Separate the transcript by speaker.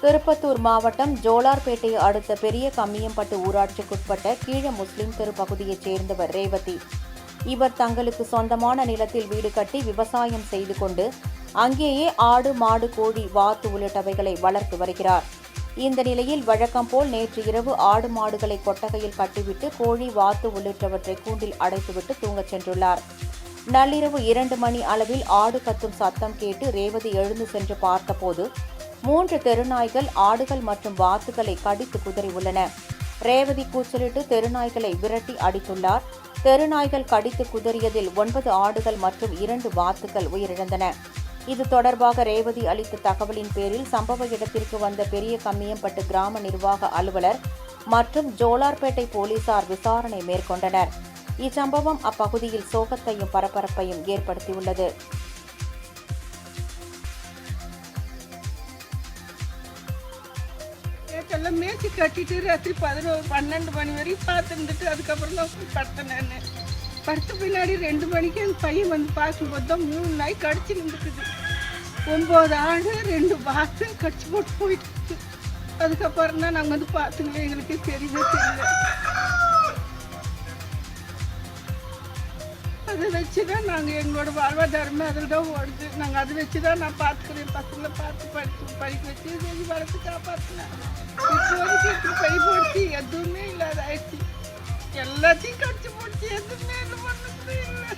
Speaker 1: திருப்பத்தூர் மாவட்டம் ஜோலார்பேட்டையை அடுத்த பெரிய கம்மியம்பட்டு ஊராட்சிக்குட்பட்ட கீழ முஸ்லிம் தெரு பகுதியைச் சேர்ந்தவர் ரேவதி. இவர் தங்களுக்கு சொந்தமான நிலத்தில் வீடு கட்டி விவசாயம் செய்து கொண்டு அங்கேயே ஆடு, மாடு, கோழி, வாத்து உள்ளிட்டவைகளை வளர்த்து வருகிறார். இந்த நிலையில் வழக்கம் போல் நேற்று இரவு ஆடு, மாடுகளை கொட்டகையில் கட்டிவிட்டு கோழி, வாத்து உள்ளிட்டவற்றை கூண்டில் அடைத்துவிட்டு தூங்கச் சென்றுள்ளார். நள்ளிரவு 2 மணி அளவில் ஆடு கத்தும் சத்தம் கேட்டு ரேவதி எழுந்து சென்று பார்த்தபோது 3 தெருநாய்கள் ஆடுகள் மற்றும் வாத்துகளை கடித்து குதறியுள்ளன. ரேவதி கூச்சலிட்டு தெருநாய்களை விரட்டி அடித்துள்ளார். தெருநாய்கள் கடித்து குதறியதில் 9 ஆடுகள் மற்றும் 2 வாத்துகள் உயிரிழந்தன. இது தொடர்பாக ரேவதி அளித்த தகவலின் பேரில் சம்பவ இடத்திற்கு வந்த பெரிய கம்மியம்பட்டு கிராம நிர்வாக அலுவலர் மற்றும் ஜோலார்பேட்டை போலீசார் விசாரணை மேற்கொண்டனர். இச்சம்பவம் அப்பகுதியில் சோகத்தையும் பரபரப்பையும் ஏற்படுத்தியுள்ளது.
Speaker 2: எல்லாம் மேய்ச்சி கட்டிட்டு ராத்திரி 11-12 மணி வரைக்கும் பார்த்துருந்துட்டு அதுக்கப்புறம் தான் போய் படுத்தேன். நான் படுத்த பின்னாடி 2 மணிக்கு என் பையன் வந்து பார்க்கும்போது தான் 3 நாய் கடிச்சு நின்றுக்குது. 9 ஆடு 2 வாத்து கடிச்சு போட்டு போயிட்டு அதுக்கப்புறம் தான் நாங்கள் வந்து பார்த்துங்களே, எங்களுக்கு தெரியவே தெரியல. அதை வச்சு தான் நாங்கள் எங்களோட வாழ்வாதாரமே அதில் தான் ஓடுது. நாங்கள் அதை வச்சு தான் நான் பார்த்துக்கிறேன். பசங்களை பார்த்து படிக்க வச்சு செஞ்சு வளர்த்து காப்பாற்றினேன். இப்போதைக்கு இப்படி படி போடுச்சு எதுவுமே இல்லாத ஆயிடுச்சு. எல்லாத்தையும் கடிச்சு போடுச்சு, எதுவுமே இல்லை, ஒன்றுமே இல்லை.